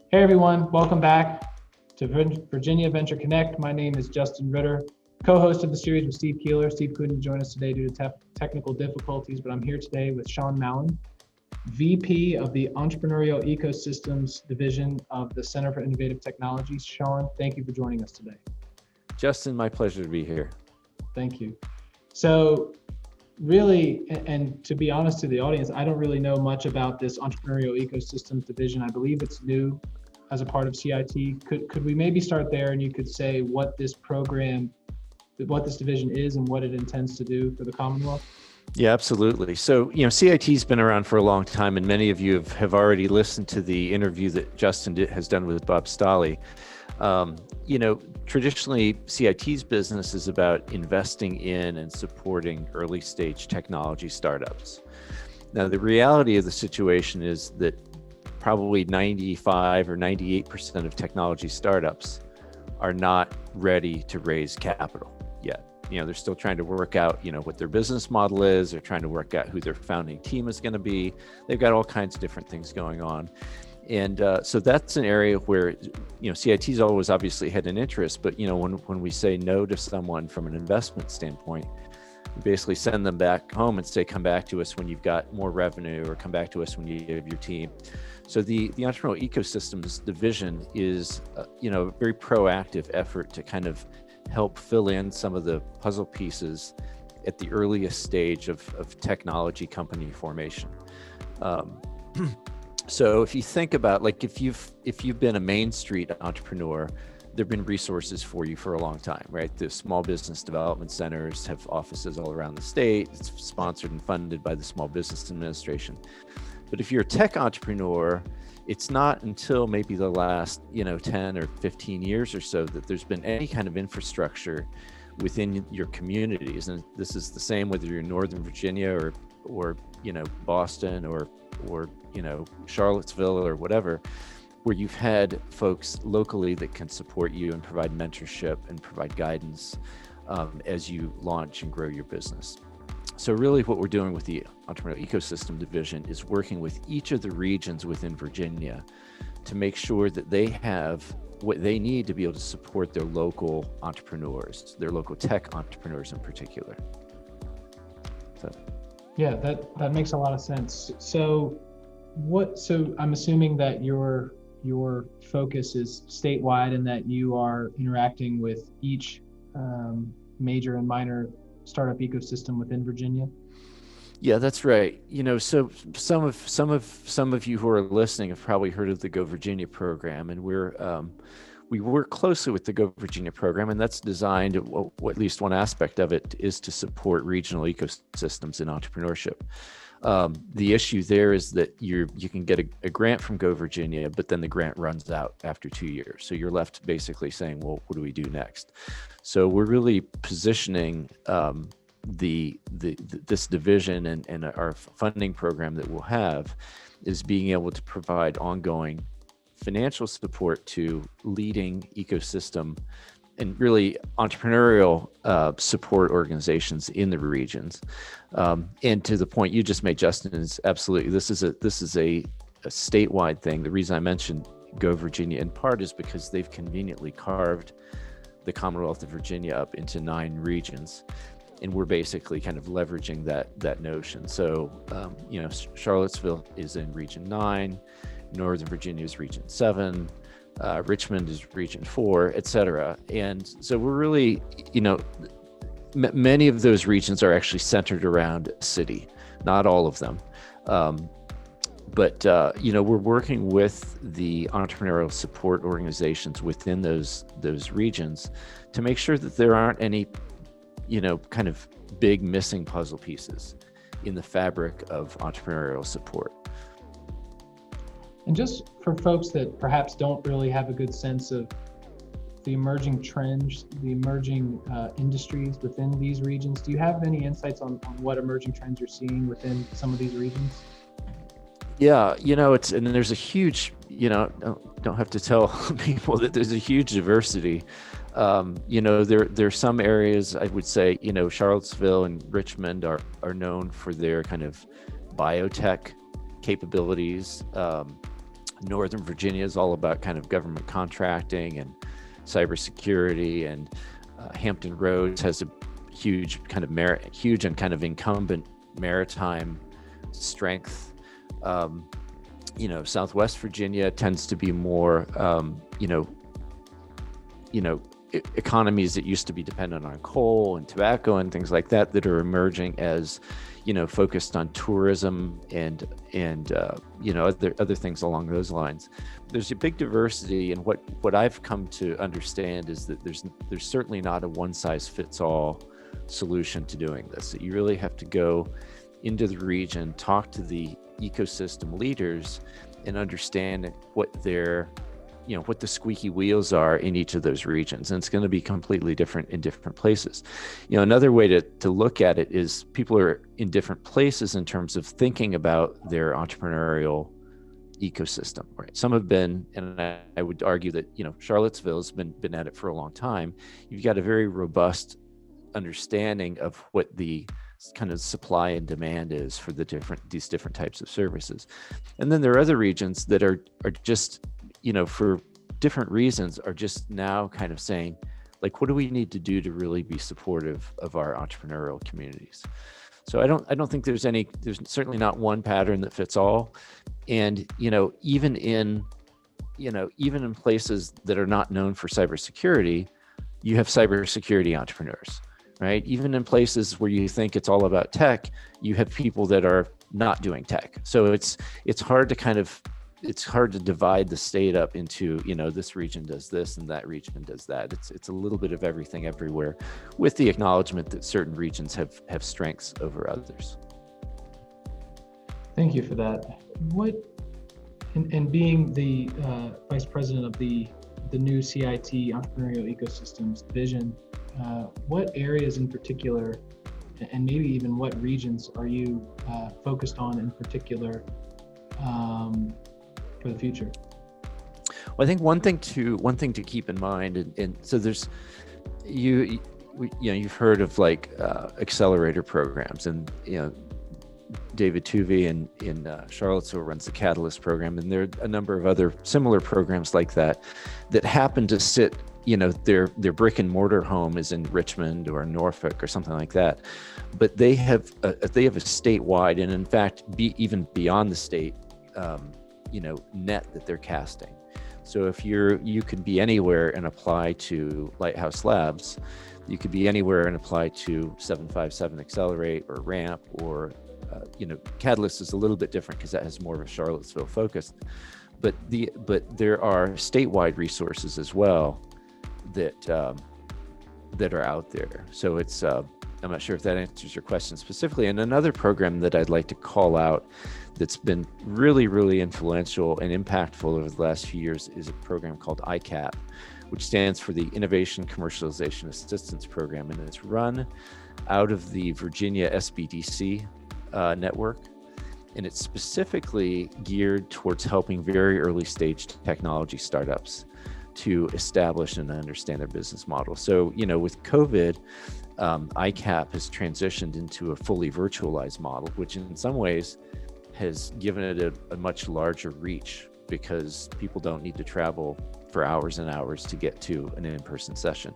Hey everyone, welcome back to Virginia Venture Connect. My name is Justin Ritter, co-host of the series with Steve Keeler. Steve couldn't join us today due to technical difficulties, but I'm here today with Sean Mallon, VP of the Entrepreneurial Ecosystems Division of the Center for Innovative Technologies. Sean, thank you for joining us today. Justin, my pleasure to be here. Thank you. So really, and to be honest to the audience, I don't really know much about this Entrepreneurial Ecosystems Division. I believe it's new as a part of CIT. Could we maybe start there, and you could say what this program, what this division is and what it intends to do for the Commonwealth? Yeah, absolutely. So, CIT's been around for a long time, and many of you have already listened to the interview that Justin has done with Bob Stolle. Traditionally, CIT's business is about investing in and supporting early stage technology startups. Now, the reality of the situation is that probably 95 or 98% of technology startups are not ready to raise capital yet. They're still trying to work out, what their business model is. They're trying to work out who their founding team is going to be. They've got all kinds of different things going on. And so that's an area where, CIT's always obviously had an interest, but, when we say no to someone from an investment standpoint, we basically send them back home and say, come back to us when you've got more revenue, or come back to us when you have your team. So the Entrepreneurial Ecosystems Division is, a very proactive effort to kind of help fill in some of the puzzle pieces at the earliest stage of technology company formation. So if you think about, like, if you've been a Main Street entrepreneur, there've been resources for you for a long time, right? The small business development centers have offices all around the state. It's sponsored and funded by the Small Business Administration. But if you're a tech entrepreneur, it's not until maybe the last, 10 or 15 years or so that there's been any kind of infrastructure within your communities. And this is the same whether you're in Northern Virginia or Boston or Charlottesville or whatever, where you've had folks locally that can support you and provide mentorship and provide guidance as you launch and grow your business. So really what we're doing with the Entrepreneurial Ecosystem Division is working with each of the regions within Virginia to make sure that they have what they need to be able to support their local entrepreneurs, their local tech entrepreneurs in particular. Yeah, that makes a lot of sense. So I'm assuming that your focus is statewide and that you are interacting with each major and minor startup ecosystem within Virginia. Yeah, that's right. So some of you who are listening have probably heard of the Go Virginia program, and we work closely with the Go Virginia program, and that's designed, at least one aspect of it is to support regional ecosystems in entrepreneurship. The issue there is that you can get a grant from Go Virginia, but then the grant runs out after 2 years. So you're left basically saying, well, what do we do next? So we're really positioning this division and our funding program that we'll have is being able to provide ongoing financial support to leading ecosystem and really entrepreneurial support organizations in the regions. And to the point you just made, Justin, is absolutely, this is a statewide thing. The reason I mentioned Go Virginia in part is because they've conveniently carved the Commonwealth of Virginia up into 9 regions. And we're basically kind of leveraging that notion. So, Charlottesville is in Region 9, Northern Virginia is Region 7, Richmond is Region 4, et cetera. And so we're really, many of those regions are actually centered around a city, not all of them. But we're working with the entrepreneurial support organizations within those regions to make sure that there aren't any kind of big missing puzzle pieces in the fabric of entrepreneurial support. And just for folks that perhaps don't really have a good sense of the emerging trends, the emerging industries within these regions, do you have any insights on what emerging trends you're seeing within some of these regions? Yeah, and there's a huge, don't have to tell people that there's a huge diversity. There's some areas I would say, Charlottesville and Richmond are known for their kind of biotech capabilities. Northern Virginia is all about kind of government contracting and cybersecurity, and Hampton Roads has a huge and kind of incumbent maritime strength. Southwest Virginia tends to be more, economies that used to be dependent on coal and tobacco and things like that are emerging as, focused on tourism and other things along those lines. There's a big diversity, and what I've come to understand is that there's certainly not a one size fits all solution to doing this. That you really have to go into the region, talk to the ecosystem leaders, and understand what what the squeaky wheels are in each of those regions. And it's going to be completely different in different places. Another way to look at it is people are in different places in terms of thinking about their entrepreneurial ecosystem, right? Some have been, and I would argue that, Charlottesville has been at it for a long time. You've got a very robust understanding of what the kind of supply and demand is for these different types of services. And then there are other regions that are just, for different reasons, are just now kind of saying, like, what do we need to do to really be supportive of our entrepreneurial communities? So I don't think there's certainly not one pattern that fits all. And, even in places that are not known for cybersecurity, you have cybersecurity entrepreneurs, right? Even in places where you think it's all about tech, you have people that are not doing tech. So it's hard to divide the state up into, this region does this and that region does that. It's a little bit of everything everywhere, with the acknowledgement that certain regions have strengths over others. Thank you for that. And being the vice president of the new CIT Entrepreneurial Ecosystems Division, what areas in particular, and maybe even what regions, are you focused on in particular for the future? Well, I think one thing to keep in mind, and so there's you've heard of like accelerator programs, and David Tuvey in Charlottesville runs the Catalyst program, and there are a number of other similar programs like that happen to sit, their brick and mortar home is in Richmond or Norfolk or something like that, but they have a statewide, and in fact even beyond the state, net that they're casting. So if you could be anywhere and apply to Lighthouse Labs, you could be anywhere and apply to 757 Accelerate or Ramp, or Catalyst is a little bit different because that has more of a Charlottesville focus, but there are statewide resources as well that are out there. So it's I'm not sure if that answers your question specifically. And another program that I'd like to call out that's been really, really influential and impactful over the last few years is a program called ICAP, which stands for the Innovation Commercialization Assistance Program, and it's run out of the Virginia SBDC network, and it's specifically geared towards helping very early stage technology startups to establish and understand their business model. So, with COVID, ICAP has transitioned into a fully virtualized model, which in some ways has given it a much larger reach, because people don't need to travel for hours and hours to get to an in-person session.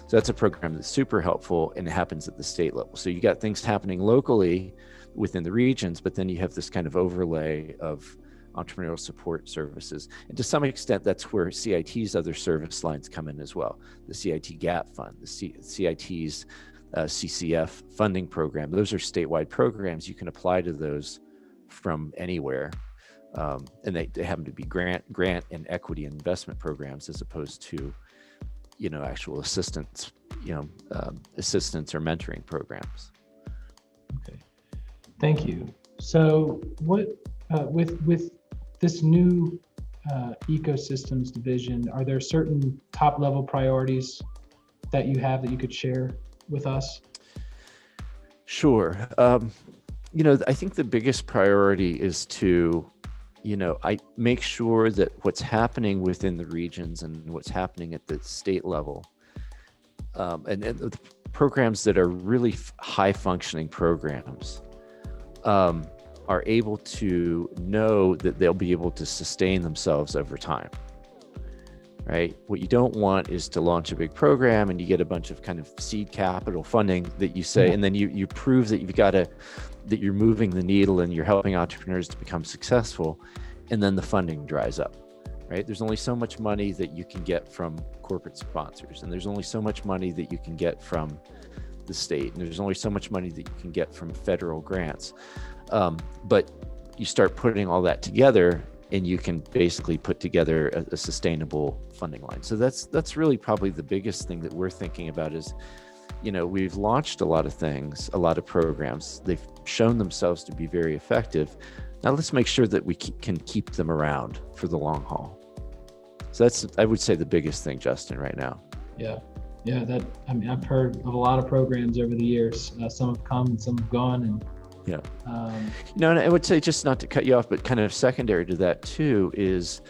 So that's a program that's super helpful, and it happens at the state level. So you got things happening locally within the regions, but then you have this kind of overlay of entrepreneurial support services. And to some extent, that's where CIT's other service lines come in as well. The CIT GAP Fund, the CIT's CCF funding program. Those are statewide programs. You can apply to those from anywhere. And they happen to be grant and equity investment programs, as opposed to, actual assistance or mentoring programs. Okay, thank you. So what, with this new ecosystems division, are there certain top level priorities that you have that you could share with us? Sure. I think the biggest priority is to, I make sure that what's happening within the regions and what's happening at the state level, and the programs that are really high functioning programs, are able to know that they'll be able to sustain themselves over time, right? What you don't want is to launch a big program and you get a bunch of kind of seed capital funding that you say, and then you prove that that you're moving the needle and you're helping entrepreneurs to become successful, and then the funding dries up, right? There's only so much money that you can get from corporate sponsors, and there's only so much money that you can get from the state, and there's only so much money that you can get from federal grants. But you start putting all that together and you can basically put together a sustainable funding line. So that's really probably the biggest thing that we're thinking about is, we've launched a lot of things, a lot of programs. They've shown themselves to be very effective. Now let's make sure that we can keep them around for the long haul. So that's, I would say, the biggest thing, Justin, right now. Yeah. I've heard of a lot of programs over the years. Some have come and some have gone, and and I would say, just not to cut you off, but kind of secondary to that too is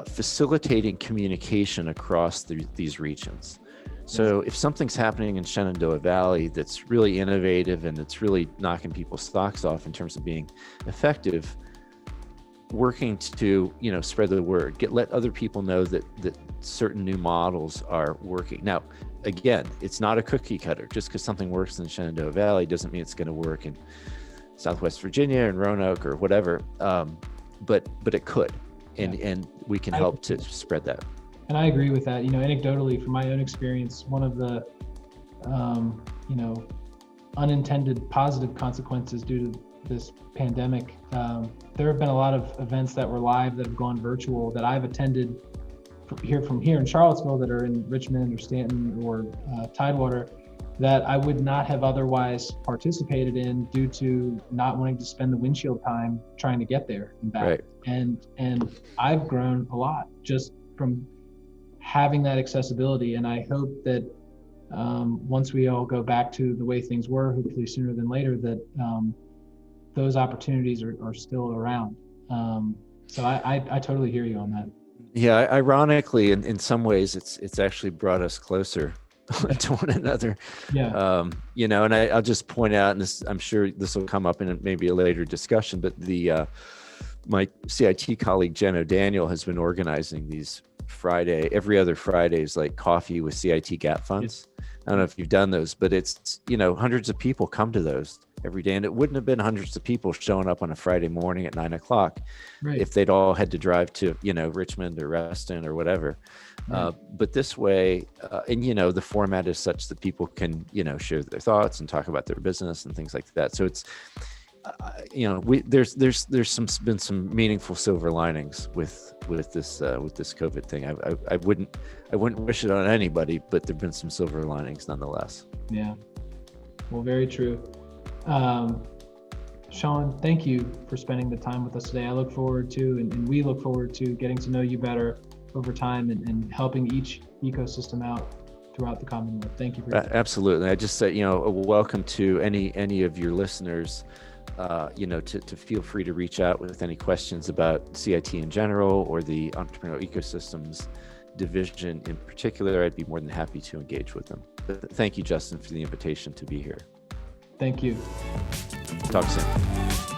facilitating communication across these regions. So if something's happening in Shenandoah Valley that's really innovative and it's really knocking people's socks off in terms of being effective, working to spread the word, let other people know that certain new models are working. Now, again, it's not a cookie cutter. Just because something works in Shenandoah Valley doesn't mean it's going to work in Southwest Virginia and Roanoke or whatever. But it could, and we can help to spread that. And I agree with that. Anecdotally, from my own experience, one of the unintended positive consequences due to this pandemic, there have been a lot of events that were live that have gone virtual that I've attended from here in Charlottesville, that are in Richmond or Stanton or Tidewater, that I would not have otherwise participated in due to not wanting to spend the windshield time trying to get there and back. Right. And I've grown a lot just from having that accessibility. And I hope that once we all go back to the way things were, hopefully sooner than later, that those opportunities are still around. So I totally hear you on that. Yeah, ironically, in some ways, it's actually brought us closer to one another. Yeah. And I'll just point out, and this, I'm sure this will come up in maybe a later discussion, but my CIT colleague Jen O'Daniel has been organizing these every other Fridays, like coffee with CIT gap funds. I don't know if you've done those, but it's, hundreds of people come to those every day. And it wouldn't have been hundreds of people showing up on a Friday morning at 9:00 if they'd all had to drive to, Richmond or Reston or whatever. Right. But this way, and, the format is such that people can, share their thoughts and talk about their business and things like that. So it's, there's been some meaningful silver linings with this COVID thing. I wouldn't wish it on anybody, but there've been some silver linings nonetheless. Yeah, well, very true. Sean, thank you for spending the time with us today. I look forward to, and we look forward to getting to know you better over time and helping each ecosystem out throughout the Commonwealth. Thank you for absolutely. I just said, welcome to any of your listeners. To feel free to reach out with any questions about CIT in general or the Entrepreneurial Ecosystems division in particular. I'd be more than happy to engage with them. But thank you, Justin, for the invitation to be here. Thank you. Talk soon.